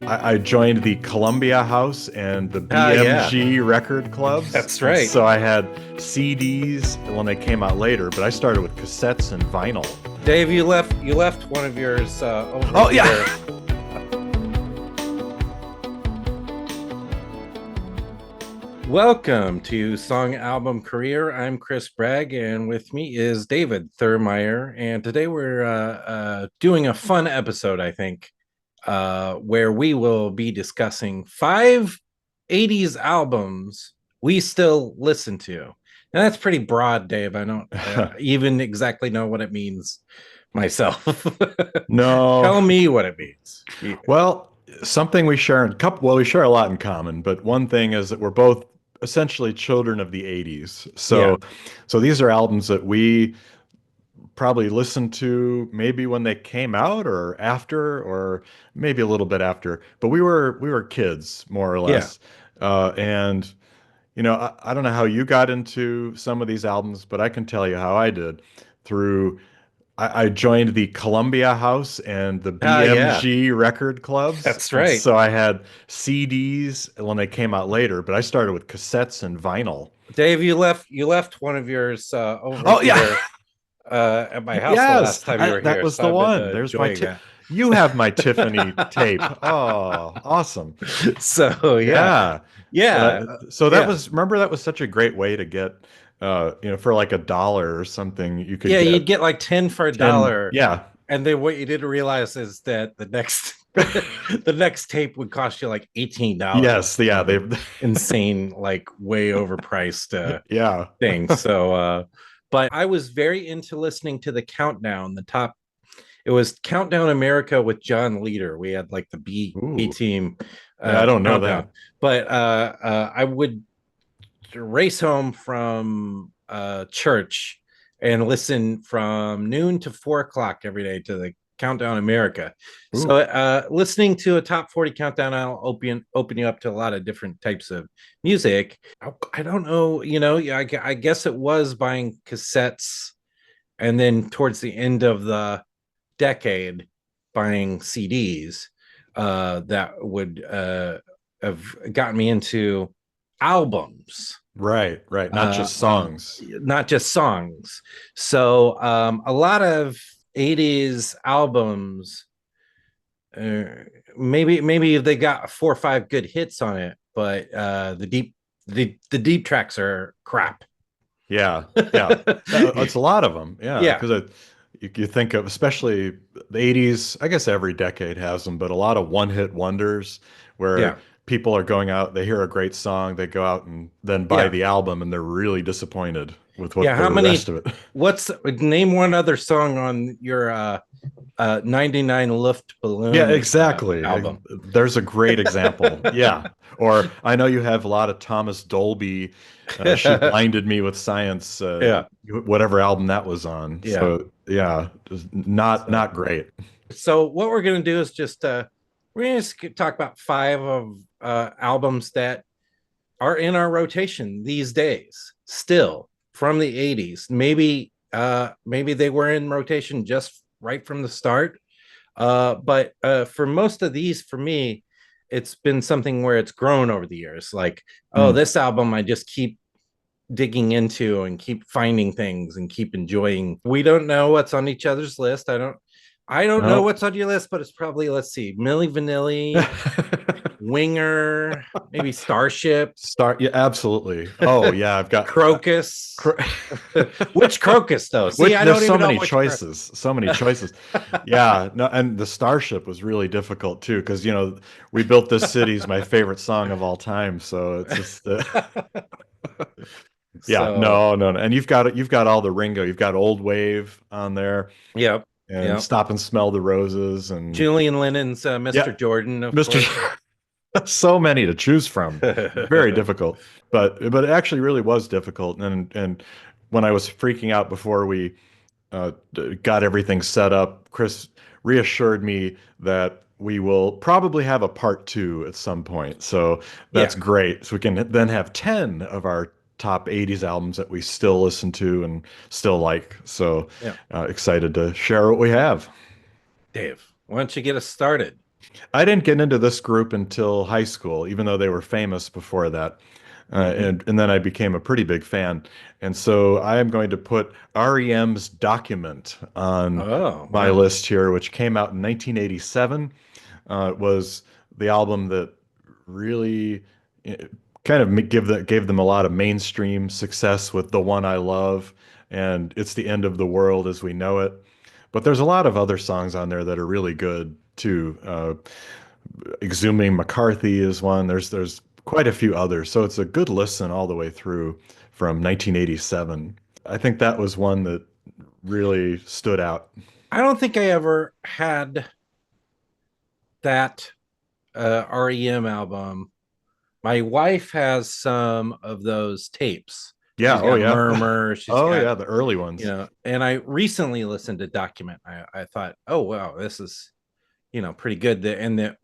I joined the Columbia House and the Yeah, BMG record clubs. that's And right. so I had CDs when they came out later, but I started with cassettes and vinyl. Dave, you left one of yours over Oh, yeah. here. Welcome to Song Album Career. I'm Chris Bragg, and with me is David Thurmaier. And today we're doing a fun episode, I think, where we will be discussing 5 80s albums we still listen to. And that's pretty broad, Dave. I don't even exactly know what it means myself. No. Tell me what it means. Well, something we share we share a lot in common, but one thing is that we're both essentially children of the 80s. Yeah, So these are albums that we probably listened to maybe when they came out or after or maybe a little bit after, but we were kids more or yeah. less. And I don't know how you got into some of these albums, but I can tell you how I did through I joined the Columbia House and the Yeah, BMG record clubs. that's And right. so I had CDs when they came out later, but I started with cassettes and vinyl. Dave, you left one of yours over Oh, yeah. here at my house the Yes, last time you were that here, was so the I've been one. There's my enjoying tip. that. You have my Tiffany tape. Oh, awesome. So yeah, Yeah. yeah, So yeah, remember that was such a great way to get, for like $1 or something, you could yeah. get You'd get like 10 for a 10. dollar, Yeah. and then what you didn't realize is that the next the next tape would cost you like $18 Yes. Yeah. They, insane, like way overpriced yeah. thing. So but I was very into listening to the countdown, the top. It was Countdown America with John Leader. We had like the B Ooh. team Yeah, I don't know countdown. that. But I would race home from church and listen from noon to 4 o'clock every day to the Countdown America. Ooh. So listening to a top 40 countdown, I'll open you up to a lot of different types of music. I don't know, I guess it was buying cassettes, and then towards the end of the decade buying CDs that would have gotten me into albums, Right, right. Not just songs. not just songs. So a lot of 80s albums, uh, maybe they got 4 or 5 good hits on it, but the deep tracks are crap. Yeah, yeah. It's a lot of them. Yeah, Yeah, because you think of especially the 80s, I guess every decade has them, but a lot of one-hit wonders where yeah, people are going out, they hear a great song, they go out and then buy yeah. the album and they're really disappointed with what Yeah, the how rest many? of it. What's name one other song on your 99 Luft Yeah, Balloon exactly. album? There's a great example. Yeah. Or I know you have a lot of Thomas Dolby, She Blinded Me with Science, Yeah, whatever album that was on. yeah. So yeah, just not So, great. so what we're gonna do is just we're gonna just talk about 5 of albums that are in our rotation these days, still from the 80s. Maybe they were in rotation just right from the start. But for most of these, for me, it's been something where it's grown over the years. Like, oh, Mm. this album I just keep digging into and keep finding things and keep enjoying. We don't know what's on each other's list. I don't know No. what's on your list, but it's probably, let's see, Milli Vanilli, Winger, maybe Starship, Start, yeah, absolutely. Oh yeah, I've got Crocus. cr- Which Crocus though? See, which I there's don't so even know many which Crocus. choices, so many choices. Yeah, no, and the Starship was really difficult too because we built this city is my favorite song of all time, so it's just yeah, So, no, no, no. And you've got all the Ringo, you've got Old Wave on there yep, and yep. Stop and Smell the Roses and Julian Lennon's yeah, Mr. Jordan, of Mr. course. So many to choose from. Very difficult. But it actually really was difficult. And when I was freaking out before we got everything set up, Chris reassured me that we will probably have a part two at some point. So that's Yeah, great. So we can then have 10 of our top 80s albums that we still listen to and still like. So yeah. excited to share what we have. Dave, why don't you get us started? I didn't get into this group until high school, even though they were famous before that. Hmm. And then I became a pretty big fan. And so I am going to put R.E.M's Document on Oh, my wow. list here, which came out in 1987. It was the album that really eh, kind of gave them a lot of mainstream success with The One I Love and It's the End of the World as We Know It. But there's a lot of other songs on there that are really good too. Exhuming McCarthy is one. There's quite a few others. So it's a good listen all the way through from 1987. I think that was one that really stood out. I don't think I ever had that REM album. My wife has some of those tapes. Yeah, She's oh got yeah. Murmur. She's Oh got, yeah, the early ones. and I recently listened to Document. I thought, oh, wow, this is, pretty good.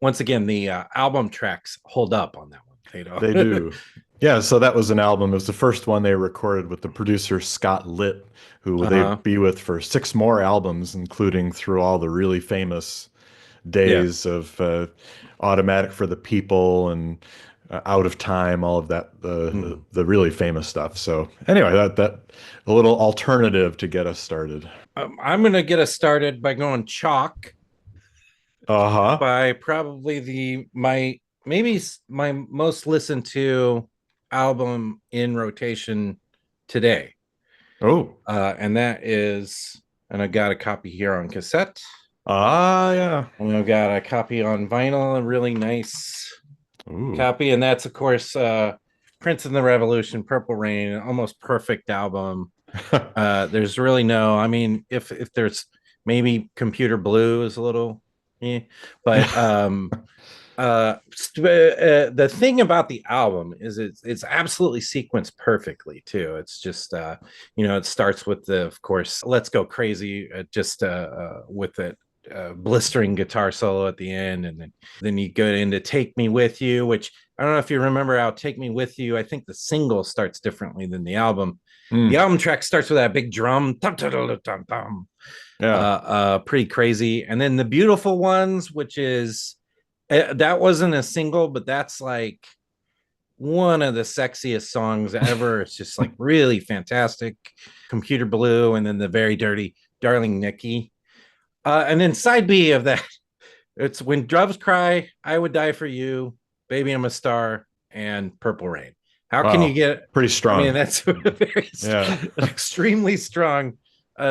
Once again, the album tracks hold up on that one. They They don't. do. Yeah, so that was an album. It was the first one they recorded with the producer Scott Litt, who they Uh-huh. be with for six more albums, including through all the really famous Yeah. days of Automatic for the People and Out of Time, all of that, Mhm. the really famous stuff. So anyway, that a little alternative to get us started. I'm gonna get us started by going Chalk Uh-huh. by probably the my maybe my most listened to album in rotation today. Oh. And that is, and I got a copy here on cassette, Ah, yeah. and I've got a copy on vinyl, a really nice Ooh. copy, and that's of course Prince and the Revolution, Purple Rain, almost perfect album. There's really no, I mean, if there's maybe Computer Blue is a little, but the thing about the album is it's absolutely sequenced perfectly too. It's just it starts with the, of course, Let's Go Crazy, just with it blistering guitar solo at the end, and then you go into Take Me With You, which I don't know if you remember how Take Me With You, I think the single starts differently than the album. The Mm, album track starts with that big drum, yeah. pretty crazy. And then the Beautiful Ones, which is that wasn't a single, but that's like one of the sexiest songs ever. It's just like really fantastic. Computer Blue, and then the Very Dirty Darling Nikki. And then side B of that, it's When Doves Cry, I Would Die for You, Baby I'm a Star, and Purple Rain. How can you Wow. get? Pretty I mean, strong. that's a very Yeah. extremely strong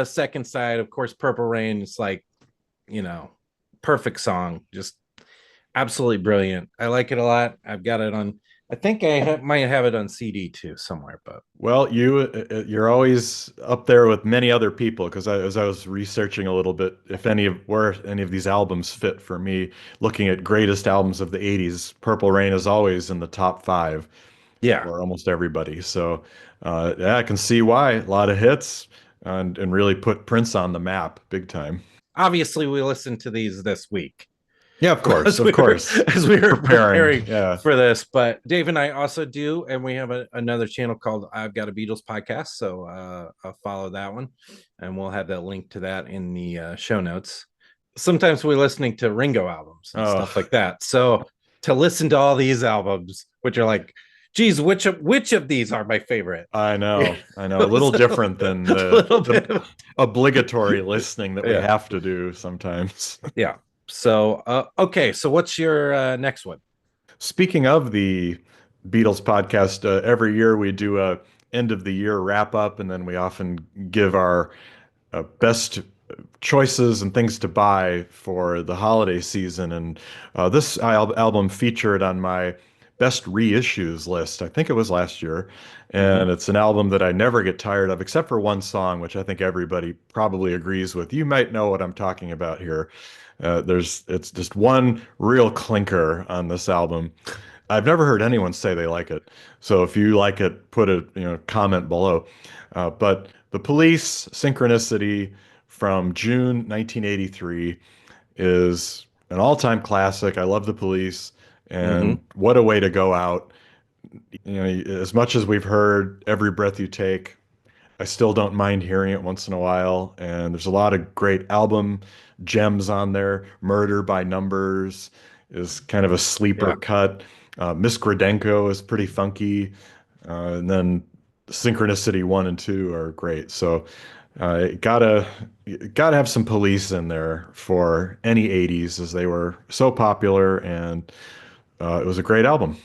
second side. Of course, Purple Rain is like, you know, perfect song, just absolutely brilliant. I like it a lot. I've got it on. I think might have it on CD too somewhere, but Well, you're always up there with many other people because as I was researching a little bit, if any of where any of these albums fit for me, looking at greatest albums of the '80s, Purple Rain is always in the top five yeah, for almost everybody. So, yeah, I can see why a lot of hits and really put Prince on the map big time. obviously we listened to these this week Yeah, of course, as of we were course. as we were Preparing. preparing Yeah. for this. But Dave and I also do, and we have another channel called I've Got a Beatles podcast. So I'll follow that one, and we'll have that link to that in the show notes. Sometimes we're listening to Ringo albums and Oh, stuff like that. So to listen to all these albums, which are like, geez, which of these are my favorite? I Yeah. know. I know. A little So, different than a little the bit of, obligatory listening that we yeah, have to do sometimes. yeah. So okay, so what's your next one? Speaking of the Beatles podcast, every year we do a end of the year wrap up, and then we often give our best choices and things to buy for the holiday season. And this album featured on my best reissues list. I think it was last year. Mm-hmm. And it's an album that I never get tired of, except for one song, which I think everybody probably agrees with. You might know what I'm talking about here. It's just one real clinker on this album. I've never heard anyone say they like it. So if you like it, put a comment below. But The Police, Synchronicity from June 1983 is an all-time classic. I love The Police, Mm-hmm. and what a way to go out. As much as we've heard Every Breath You Take, I still don't mind hearing it once in a while. And there's a lot of great album gems on there. Murder by Numbers is kind of a sleeper Yeah. cut. Miss Gradenko is pretty funky. And then Synchronicity 1 and 2 are great. So gotta have some Police in there for any 80s as they were so popular and it was a great album.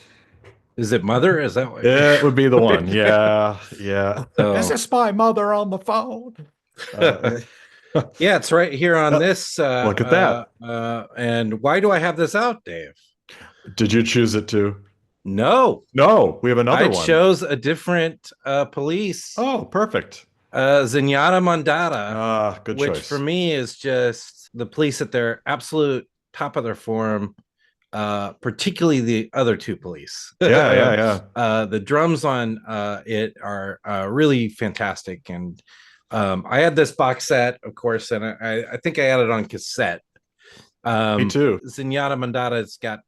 Is it Mother? Is that It would be the one. what? Yeah, yeah. Is So this my mother on the phone? Uh, yeah, it's right here on this. Look at that. And why do I have this out, Dave? Did you choose it too? No, No, we have another I one. chose a different Police, Oh, perfect. Zenyatta Mondatta, Good which for choice. me is just the Police at their absolute top of their form. Particularly the other two Police. Yeah, yeah, yeah. The drums on it are really fantastic, and I had this box set, of course, and I think I had it on cassette. Me too. Zenyatta Mondatta's got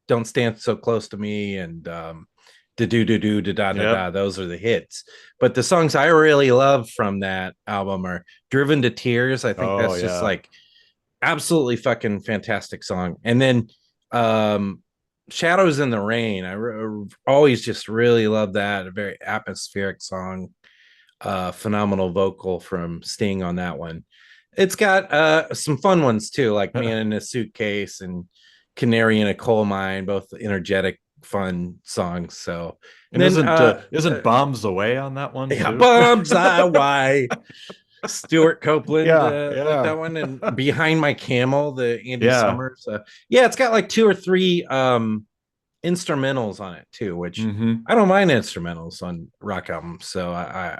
"Don't Stand So Close to Me" and "Da Do Do Do Da Da Da Da." Yep. Those are the hits. But the songs I really love from that album are "Driven to Tears." I think Oh, that's just yeah. like absolutely fucking fantastic song. And then Shadows in the Rain. Always just really love that. A very atmospheric song. Phenomenal vocal from Sting on that one. It's got some fun ones too, like Man in a Suitcase and Canary in a Coal Mine, both energetic, fun songs. So and And then isn't Bombs Away on that one yeah, too? Bombs Away. Stuart Copeland Yeah, wrote yeah, that one, and Behind My Camel, the Andy yeah. Summers. Yeah, it's got like two or three instrumentals on it too, which Hmm. I don't mind instrumentals on rock albums. So I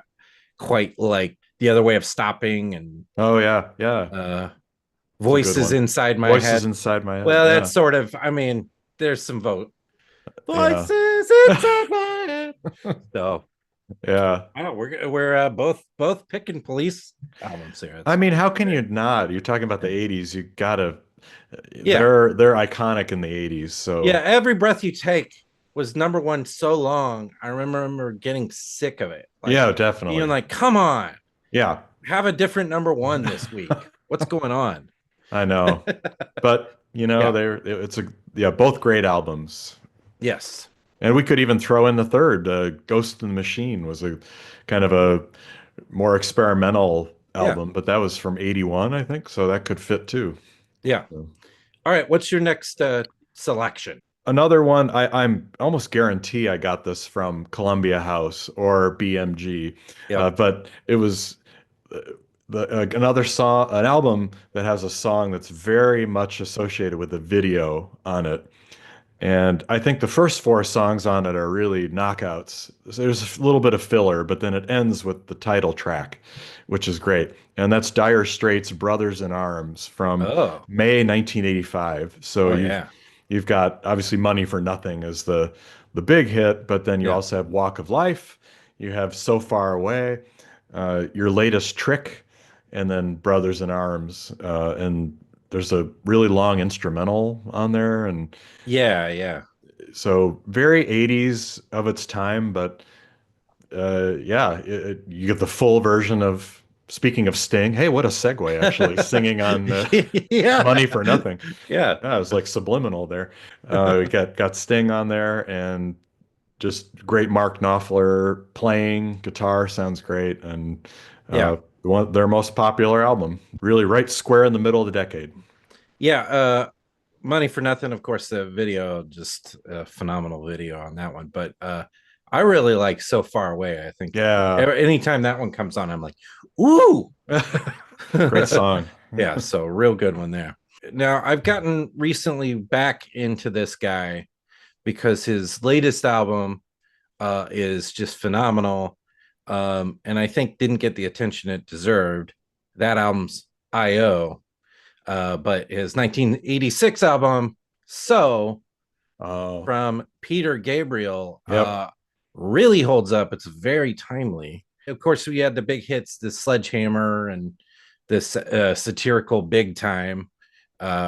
quite like The Other Way of Stopping and Oh, yeah, yeah. uh, It's a good Voices one. Inside My Voices Head. inside my head. Well, that's Yeah, sort of, I mean, there's some yeah, voices inside my head. So yeah. I don't. We're both picking Police albums here. I It's mean, how can great. you not? You're talking about the 80s. You gotta, Yeah, they're iconic in the 80s. yeah. So Every Breath You Take was number one so long. I remember getting sick of it. Like yeah, being definitely. like, come on, Yeah, have a different number one this week. What's going on? I know. But Yeah. it's a yeah, both great albums. Yes. And we could even throw in the third, Ghost in the Machine was a kind of a more experimental Yeah. album, but that was from 81, I think, so that could fit too. Yeah. So. All right. What's your next selection? Another one, I'm almost guarantee I got this from Columbia House or BMG, Yep. but it was uh, another song, an album that has a song that's very much associated with the video on it. And I think the first four songs on it are really knockouts. There's a little bit of filler, but then it ends with the title track, which is great. And that's Dire Straits' Brothers in Arms from Oh. May 1985. So Oh yeah. you've got obviously Money for Nothing as the big hit, but then you Yeah. also have Walk of Life, you have So Far Away, Your Latest Trick, and then Brothers in Arms. And there's a really long instrumental on there, and Yeah. Yeah. so very 80s of its time, but yeah, you get the full version of. Speaking of Sting, hey, what a segue actually, singing on Yeah. Money for Nothing. Yeah. Yeah, it was like subliminal there. We got Sting on there, and just great Mark Knopfler playing guitar sounds great, and Yeah. their most popular album, really right square in the middle of the decade. Yeah. Money for Nothing, of course, the video, just a phenomenal video on that one. But I really like So Far Away. I think Yeah, anytime that one comes on, I'm like, ooh. great song. Yeah, so real good one there. Now I've gotten recently back into this guy because his latest album is just phenomenal. And I think didn't get the attention it deserved. That album's IO. But his 1986 album, So, Oh, from Peter Gabriel, yep. really holds up. It's very timely. Of course, we had the big hits, the Sledgehammer and this satirical Big Time,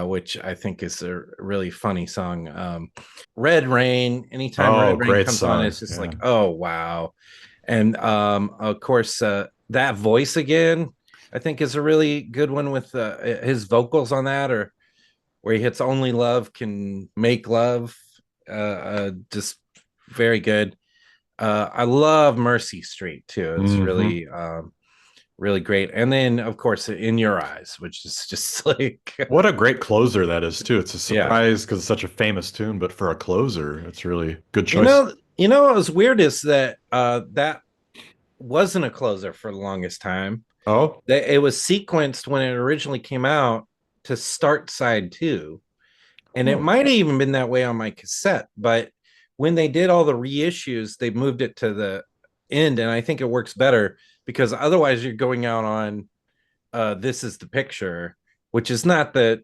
which I think is a really funny song. Red Rain, anytime Oh, Red Rain great comes on, song. it's just Yeah. like, oh, wow. And of course, That voice again, I think, is a really good one with his vocals on that, or where he hits "Only Love Can Make Love." Just very good. I love Mercy Street too. It's Hmm. really really great. And then of course In Your Eyes, which is just like What a great closer that is too. It's a yeah. surprise because it's such a famous tune, but for a closer, it's really good You choice. know, what was weird is that that wasn't a closer for the longest time. Oh, That it was sequenced when it originally came out to start side two. And it oh, might have even been that way on my cassette, but when they did all the reissues, they moved it to the end, and I think it works better because otherwise you're going out on This Is the Picture, which is not the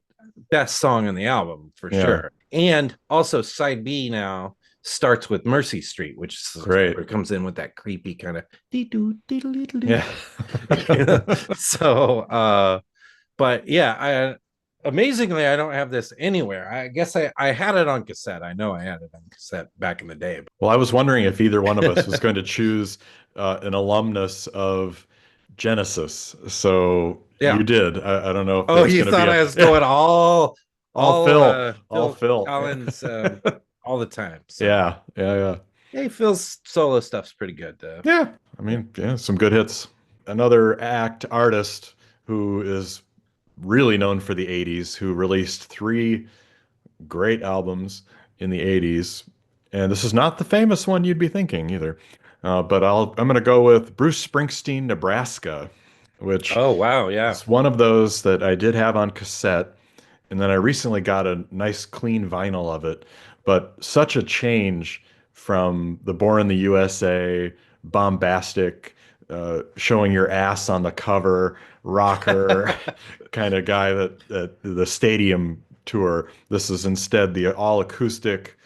best song on the album for yeah, sure. And also side B now starts with Mercy Street, which is great. where it comes in with that creepy kind of Yeah. so but yeah, amazingly I don't have this anywhere. I guess I had it on cassette. I know I had it on cassette back in the day. Well, I was wondering if either one of us was going to choose an alumnus of Genesis. So Yeah. you did. I don't know if Oh, there's you going to be thought a I was going all all Phil, all Phil Phil. Collins all the time. So Yeah, yeah, yeah. hey, Phil's solo stuff's pretty good though. Yeah, I Yeah. mean, yeah, some good hits. Another act artist who is really known for the 80s, who released three great albums in the 80s. And this is not the famous one you'd be thinking either. But I'm going to go with Bruce Springsteen, Nebraska, which Oh wow, yeah. is one of those that I did have on cassette. And then I recently got a nice clean vinyl of it. But such a change from the Born in the USA, bombastic, showing your ass on the cover, rocker kind of guy that the stadium tour. This is instead the all acoustic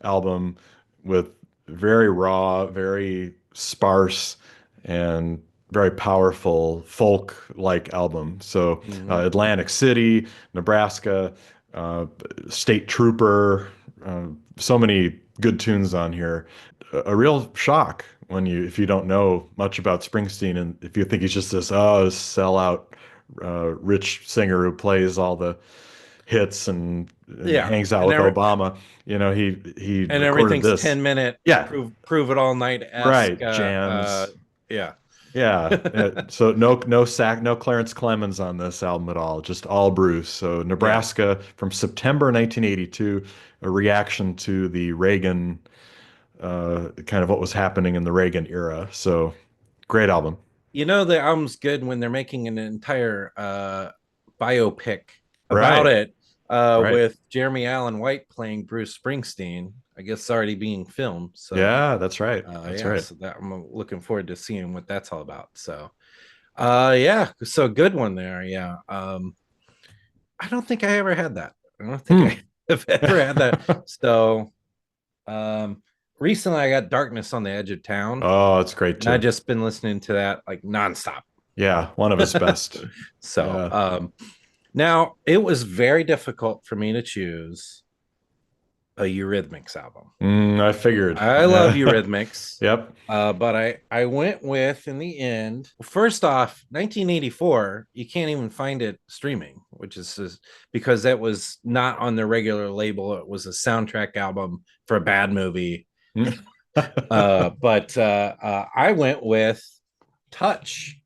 album with very raw, very sparse, and very powerful folk-like album. So Mhm. Atlantic City, Nebraska, uh, State Trooper, so many good tunes on here. A real shock when if you don't know much about Springsteen and if you think he's just this sellout rich singer who plays all the hits and Yeah. hangs out And with Obama. You know, he recorded everything's this. 10-minute Yeah, prove it all night esque. right. Jams. Yeah. Yeah. So no Clarence Clemens on this album at all. Just all Bruce. So Yeah. Nebraska from September 1982, a reaction to the Reagan kind of what was happening in the Reagan era. So great album. You know the album's good when they're making an entire biopic about Right. it Right. with Jeremy Allen White playing Bruce Springsteen. I guess it's already being filmed. So Yeah, that's right. That's yeah, right. so that I'm looking forward to seeing what that's all about. So yeah, so good one there. Yeah. I don't think I ever had that. I don't think I Hmm. have ever had that. So um recently I got Darkness on the Edge of Town, Oh, it's great and I too. just been listening to that like nonstop. Yeah, one of his best. So Yeah. now it was very difficult for me to choose a Eurythmics album. I figured. I love Eurythmics, Yep. but I went with in the end. First off, 1984. You can't even find it streaming, which is because that was not on the regular label. It was a soundtrack album for a bad movie. But I went with Touch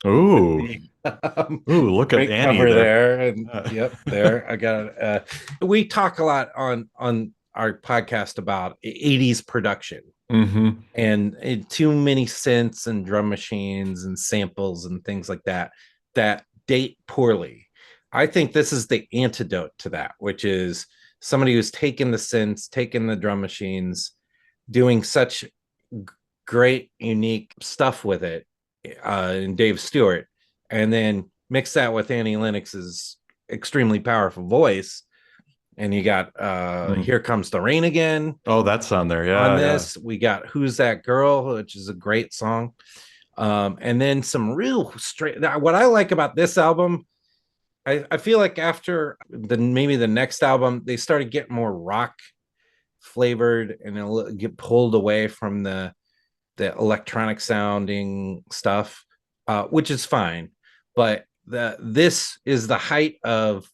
with Ooh. the Ooh, look at great Annie cover there. there, and yep, there I got it. We talk a lot on our podcast about 80s production Mm-hmm. and too many synths and drum machines and samples and things like that that date poorly. I think this is the antidote to that, which is somebody who's taken the synths, taken the drum machines, doing such great, unique stuff with it, and Dave Stewart, and then mix that with Annie Lennox's extremely powerful voice, and you got Mm. Here Comes the Rain Again Oh, that's on there. on Yeah, yeah. this. We got Who's That Girl, which is a great song. And then some real straight. What I like about this album, I feel like after maybe the next album, they started getting more rock flavored and get pulled away from the electronic sounding stuff. which is fine. But this is the height of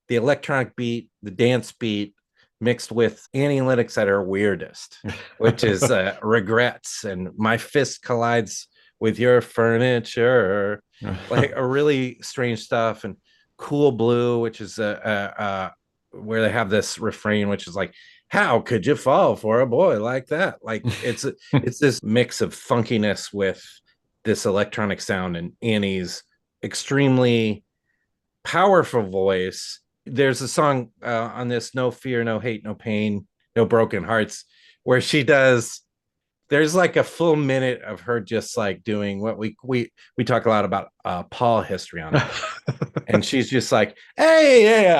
the electronic beat, the dance beat, mixed with analytics that are weirdest, which is regrets and my fist collides with your furniture, like a really strange stuff, and Cool Blue, which is where they have this refrain, which is like, how could you fall for a boy like that? Like it's this mix of funkiness with this electronic sound and Annie's extremely powerful voice. There's a song on this No Fear, No Hate, No Pain, No Broken Hearts, where she does, there's like a full minute of her just like doing what we talk a lot about Paul histrionic. And she's just like, hey,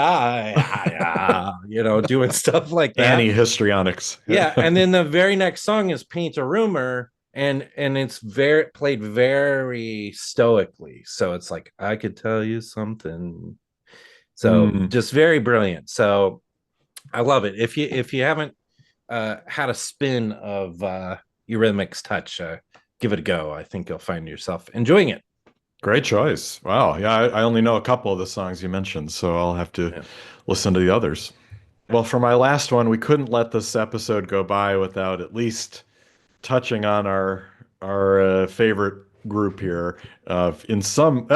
doing stuff like that. Annie histrionics. Yeah. And then the very next song is Paint a Rumor, and it's very played very stoically. So it's like, I could tell you something. So just very brilliant. So I love it. If you haven't had a spin of Eurythmics Touch, give it a go. I think you'll find yourself enjoying it. Great choice. Wow. Yeah, I only know a couple of the songs you mentioned, so I'll have to listen to the others. Well, for my last one, we couldn't let this episode go by without at least touching on our favorite group here. In some,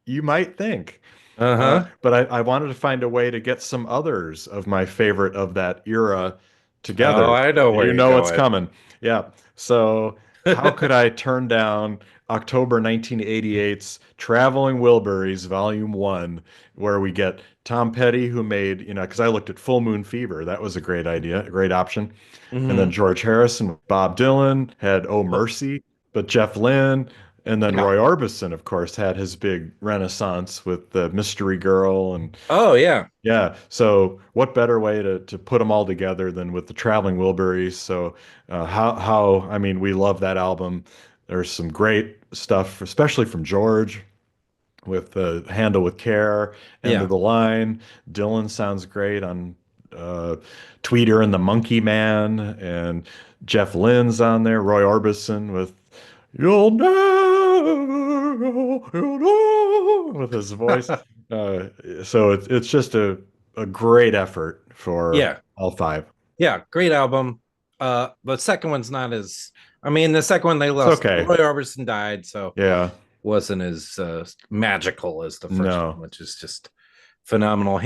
you might think, but I wanted to find a way to get some others of my favorite of that era together. Oh, I know where you you're know going. it's coming. Yeah. So how could I turn down October 1988's Traveling Wilburys Volume 1, where we get Tom Petty, who made, because I looked at Full Moon Fever. That was a great idea, a great option. And then George Harrison, Bob Dylan had Oh Mercy, but Jeff Lynne, and then Roy Orbison, of course, had his big renaissance with the Mystery Girl. And oh yeah, yeah. So what better way to put them all together than with the Traveling Wilburys? So I mean, we love that album. There's some great stuff, especially from George with Handle with Care, End yeah. of the Line. Dylan sounds great on Tweeter and the Monkey Man, and Jeff Lynne's on there. Roy Orbison with You'll never go, you'll never, with his voice. So it's just a great effort for Yeah, all five. yeah, great album. The second one's not as. I mean, the second one they It's lost. okay. Roy Orbison died, so Yeah. wasn't as magical as the first No. one, which is just phenomenal.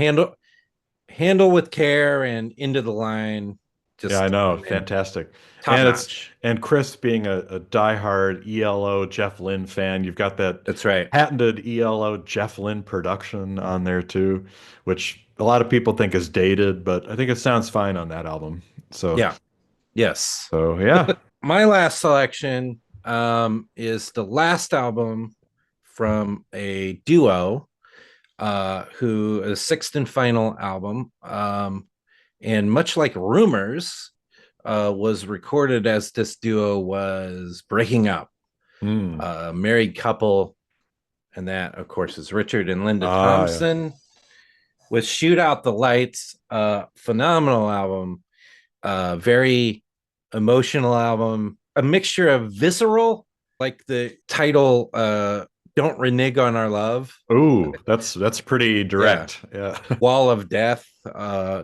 Handle with Care and Into the Line. Yeah, I Just know. Fantastic. top notch. And Chris being a diehard ELO Jeff Lynne fan, you've got that That's right. patented ELO Jeff Lynne production on there too, which a lot of people think is dated, but I think it sounds fine on that album. So Yeah. Yes. so yeah. My last selection is the last album from a duo who is sixth and final album. And much like Rumors, was recorded as this duo was breaking up. Married couple, and that, of course, is Richard and Linda Thompson. With Shoot Out the Lights, phenomenal album, very emotional album, a mixture of visceral, like the title Don't Renege on Our Love. Ooh, that's pretty direct. Yeah. Wall of Death,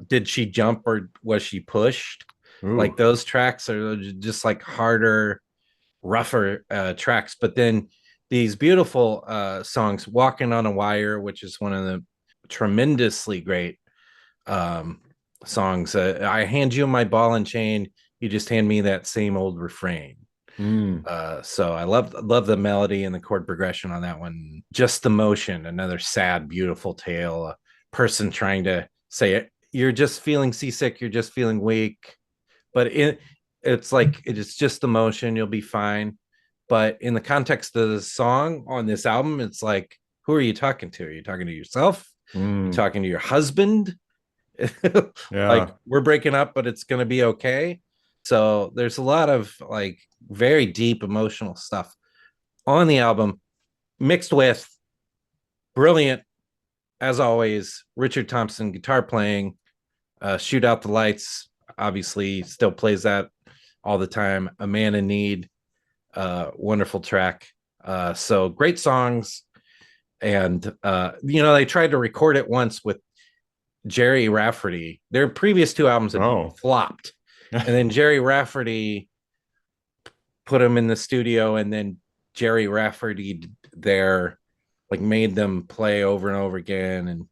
Did She Jump or Was She Pushed? Ooh. Like those tracks are just like harder, rougher tracks. But then these beautiful songs, Walking on a Wire, which is one of the tremendously great songs. I hand you my ball and chain, you just hand me that same old refrain. So I love the melody and the chord progression on that one. Just the motion, another sad, beautiful tale. A person trying to say it. You're just feeling seasick. You're just feeling weak. But it's like it's just the motion. You'll be fine. But in the context of the song on this album, it's like, who are you talking to? Are you talking to yourself? Are you talking to your husband? Like, we're breaking up, but it's gonna be okay. So there's a lot of like very deep emotional stuff on the album, mixed with brilliant, as always, Richard Thompson guitar playing. Shoot Out the Lights, obviously, still plays that all the time. A Man in Need, wonderful track. So great songs. And they tried to record it once with Jerry Rafferty. Their previous two albums had flopped. And then Jerry Rafferty put them in the studio, and then Jerry Rafferty made them play over and over again, and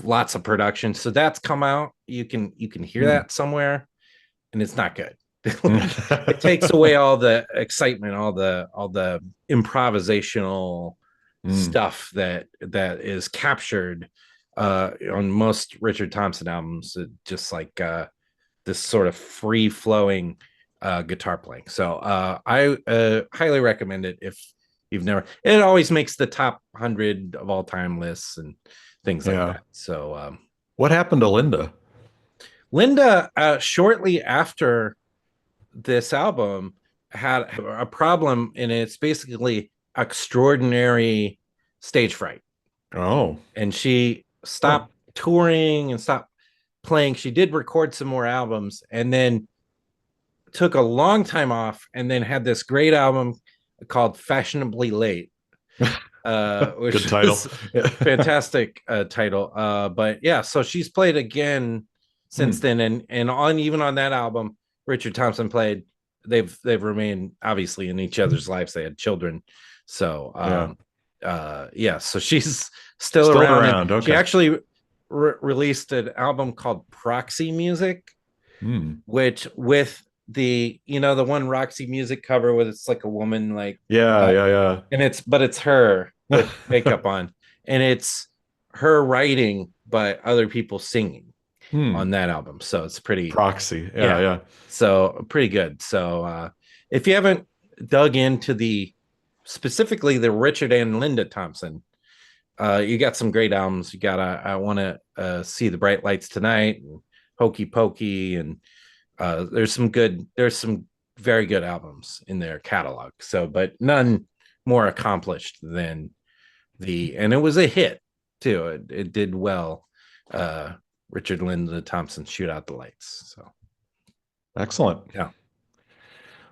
lots of production. So that's come out. You can hear that somewhere, and it's not good. It takes away all the excitement, all the improvisational stuff that is captured on most Richard Thompson albums. Just like this sort of free flowing guitar playing. So I highly recommend it if you've never. It always makes the top 100 of all time lists and things like that. So what happened to Linda? Linda, shortly after this album, had a problem, and it's basically extraordinary stage fright. And she stopped touring and stopped playing. She did record some more albums, and then took a long time off, and then had this great album called Fashionably Late, which good title. Fantastic title. But yeah, so she's played again since then, and even on that album Richard Thompson played. They've remained obviously in each other's lives. They had children, so so she's still around. Okay. She actually released an album called Proxy Music, which with the the one Roxy Music cover with it's like a woman and it's her with makeup on, and it's her writing but other people singing on that album. So it's pretty Proxy. So pretty good. So if you haven't dug into specifically the Richard and Linda Thompson, you got some great albums. You got I Want to See the Bright Lights Tonight, and Hokey Pokey, and there's some very good albums in their catalog. So, but none more accomplished than and it was a hit too. It did well. Richard Linda Thompson, Shoot Out the Lights. So excellent. Yeah.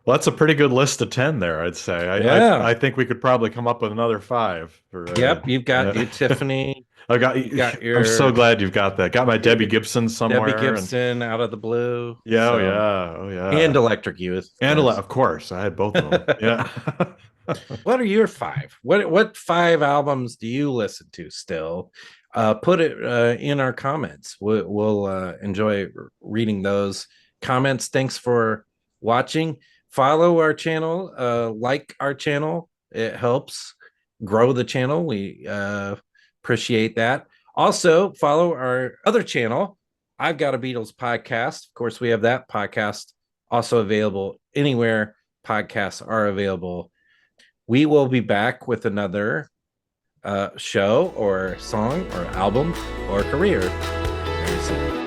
Well, that's a pretty good list of 10 there, I'd say. I think we could probably come up with another 5. Yep, you've got your Tiffany. I'm so glad you've got that. Got my Debbie Gibson somewhere. Debbie Gibson, Out of the Blue. Yeah. And Electric Youth. Of course. I had both of them. Yeah. What are your 5? What 5 albums do you listen to still? Put it in our comments. We'll enjoy reading those comments. Thanks for watching. Follow our channel, like our channel. It helps grow the channel. We appreciate that. Also, follow our other channel, I've Got a Beatles podcast. Of course, we have that podcast also available anywhere podcasts are available. We will be back with another show or song or album or career very soon.